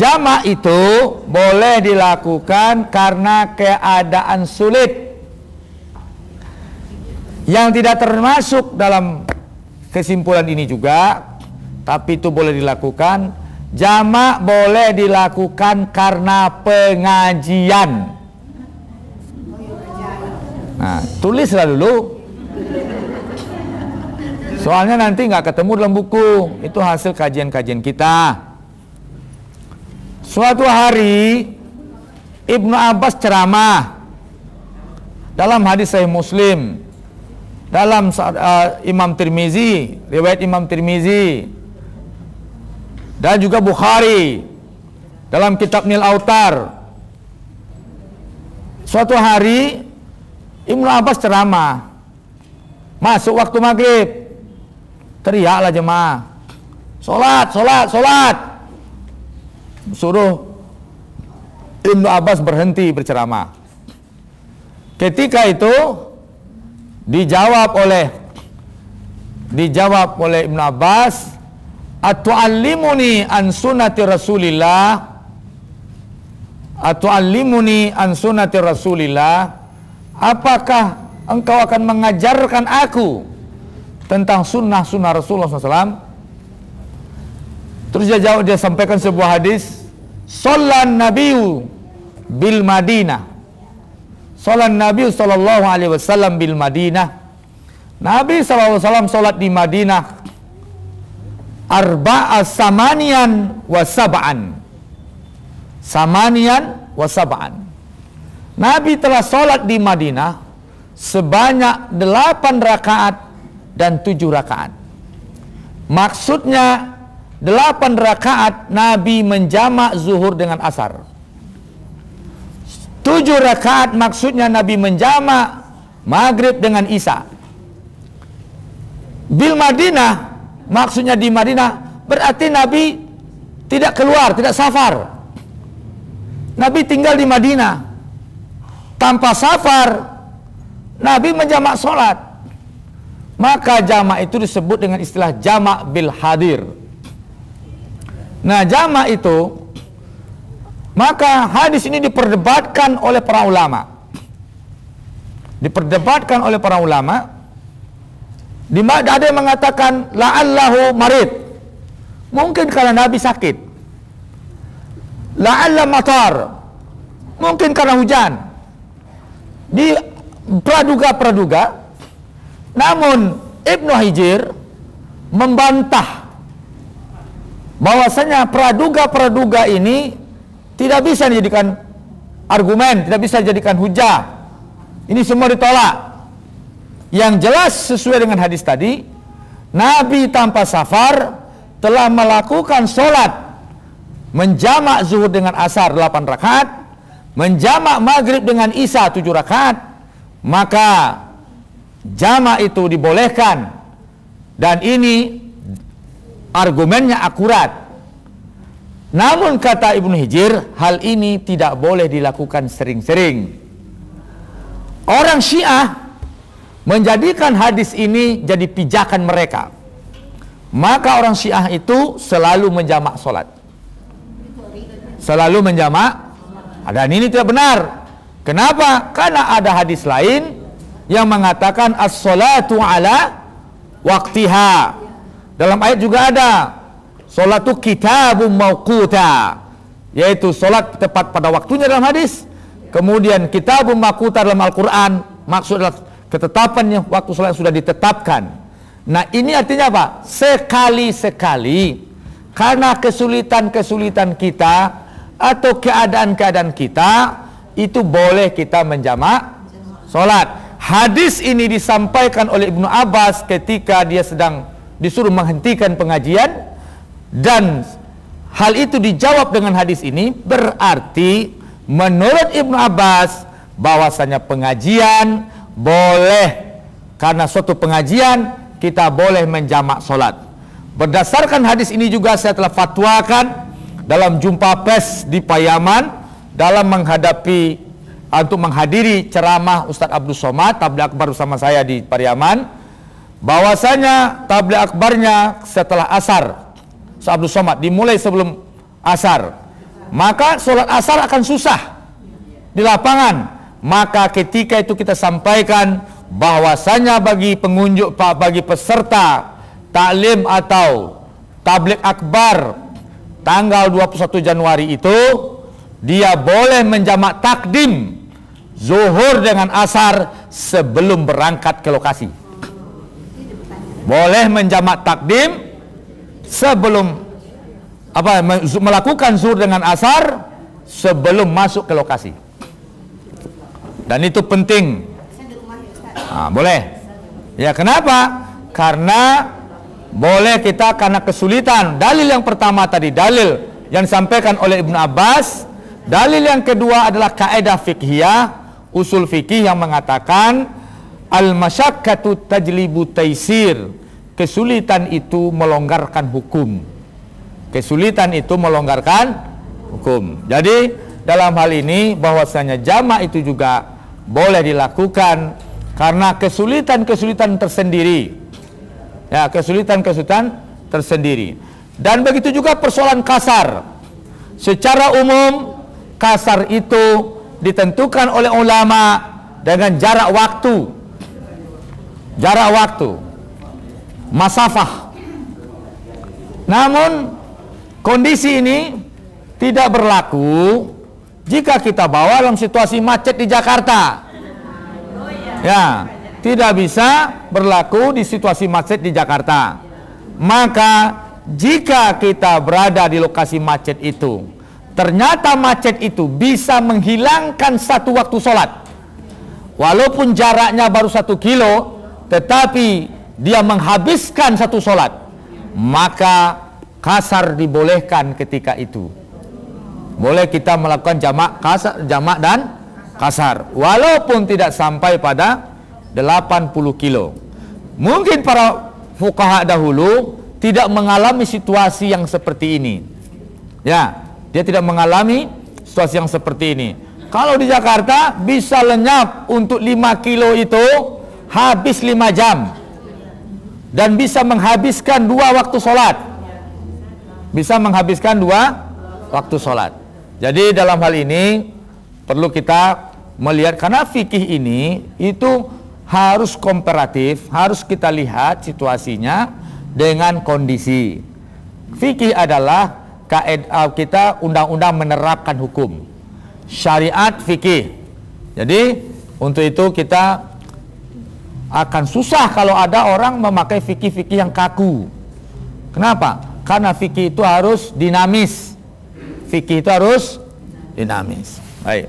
Jamak itu boleh dilakukan karena keadaan sulit, yang tidak termasuk dalam kesimpulan ini juga, tapi itu boleh dilakukan. Jamak boleh dilakukan karena pengajian. Nah, tulislah dulu, soalnya nanti nggak ketemu dalam buku. Itu hasil kajian-kajian kita. Suatu hari Ibnu Abbas ceramah dalam hadis Sahih Muslim, dalam Imam Tirmizi, riwayat Imam Tirmizi, dan juga Bukhari dalam kitab Nil Autar. Suatu hari Ibnu Abbas ceramah, masuk waktu maghrib, teriaklah jemaah, sholat, sholat, sholat. Suruh Ibnu Abbas berhenti berceramah. Ketika itu dijawab oleh Ibnu Abbas, "Atu'allimuni an sunnati Rasulillah? Atu'allimuni an sunnati Rasulillah? Apakah engkau akan mengajarkan aku tentang sunnah-sunnah Rasulullah SAW?" Terus dia sampaikan sebuah hadis, "Shallan Nabiyyu bil Madinah." Salat Nabi sallallahu alaihi wasallam bil Madinah. Nabi sallallahu alaihi wasallam salat di Madinah samanian wa sab'an. Samanian wa sab'an. Nabi telah salat di Madinah sebanyak 8 rakaat dan 7 rakaat. Maksudnya 8 rakaat Nabi menjamak zuhur dengan asar. 7 rakaat maksudnya Nabi menjamak maghrib dengan isya. Bil Madinah maksudnya di Madinah, berarti Nabi tidak keluar, tidak safar. Nabi tinggal di Madinah. Tanpa safar, Nabi menjamak sholat. Maka jamak itu disebut dengan istilah jamak bil hadir. Nah, jamak itu, maka hadis ini diperdebatkan oleh para ulama. Diperdebatkan oleh para ulama. Ada yang mengatakan la'allahu marid. Mungkin karena Nabi sakit. La'alla matar. Mungkin karena hujan. Di praduga-praduga. Namun Ibnu Hijr membantah bahwasanya praduga-praduga ini tidak bisa dijadikan argumen, tidak bisa dijadikan hujah. Ini semua ditolak. Yang jelas sesuai dengan hadis tadi, Nabi tanpa safar telah melakukan sholat menjamak zuhur dengan asar 8 rakaat, menjamak maghrib dengan isya 7 rakaat, maka jamak itu dibolehkan. Dan ini argumennya akurat. Namun kata Ibnu Hijr, hal ini tidak boleh dilakukan sering-sering. Orang Syiah menjadikan hadis ini jadi pijakan mereka. Maka orang Syiah itu selalu menjamak sholat, selalu menjamak. Dan ini tidak benar. Kenapa? Karena ada hadis lain yang mengatakan as-sholatu ala waqtiha. Dalam ayat juga ada sholatu kitabun mauquta, yaitu sholat tepat pada waktunya dalam hadis. Kemudian kitabun mauquta dalam Al-Quran, maksud adalah ketetapannya waktu sholat sudah ditetapkan. Nah, ini artinya apa? Sekali-sekali karena kesulitan-kesulitan kita atau keadaan-keadaan kita, itu boleh kita menjamak sholat. Hadis ini disampaikan oleh Ibnu Abbas ketika dia sedang disuruh menghentikan pengajian, dan hal itu dijawab dengan hadis ini. Berarti menurut Ibnu Abbas bahwasanya pengajian boleh, karena suatu pengajian kita boleh menjamak sholat. Berdasarkan hadis ini juga saya telah fatwakan dalam jumpa pers di Pariaman dalam untuk menghadiri ceramah Ustadz Abdul Somad tabligh akbar bersama saya di Pariaman, bahwasanya tabligh akbarnya setelah asar, Ustadz Abdul Somad dimulai sebelum asar. maka sholat asar akan susah di lapangan. Maka ketika itu kita sampaikan bahwasanya bagi pengunjuk, bagi peserta taklim atau tabligh akbar tanggal 21 Januari itu, dia boleh menjamak takdim zuhur dengan asar sebelum berangkat ke lokasi. Boleh menjamak takdim sebelum melakukan zuhur dengan asar sebelum masuk ke lokasi. Dan itu penting. Boleh. Ya, kenapa? Karena boleh kita karena kesulitan. Dalil yang pertama tadi, dalil yang disampaikan oleh Ibnu Abbas. Dalil yang kedua adalah kaidah fiqhiyah, usul fikih yang mengatakan al-masyaqqatu tajlibu taisir. Kesulitan itu melonggarkan hukum. Kesulitan itu melonggarkan hukum. Jadi dalam hal ini bahwasanya jamak itu juga boleh dilakukan karena kesulitan-kesulitan tersendiri. Ya, kesulitan-kesulitan tersendiri. Dan begitu juga persoalan kasar. Secara umum kasar itu ditentukan oleh ulama dengan jarak waktu. Jarak waktu. Masafah. Namun kondisi ini tidak berlaku jika kita bawa dalam situasi macet di Jakarta. Ya, tidak bisa berlaku di situasi macet di Jakarta. Maka jika kita berada di lokasi macet itu, ternyata macet itu bisa menghilangkan satu waktu sholat. Walaupun jaraknya baru 1 kilo, tetapi dia menghabiskan satu sholat, maka kasar dibolehkan ketika itu. Boleh kita melakukan jamak kasar, jamak dan kasar, walaupun tidak sampai pada 80 kilo. Mungkin para fuqaha dahulu tidak mengalami situasi yang seperti ini. Ya, dia tidak mengalami situasi yang seperti ini. Kalau di Jakarta bisa lenyap untuk 5 kilo itu habis 5 jam. Dan bisa menghabiskan 2 waktu sholat. Bisa menghabiskan 2 waktu sholat. Jadi dalam hal ini perlu kita melihat, karena fikih ini itu harus komparatif, harus kita lihat situasinya dengan kondisi. Fikih adalah kita undang-undang menerapkan hukum. Syariat fikih. Jadi untuk itu kita akan susah kalau ada orang memakai fikih-fikih yang kaku. Kenapa? Karena fikih itu harus dinamis. Fikih itu harus dinamis. Baik.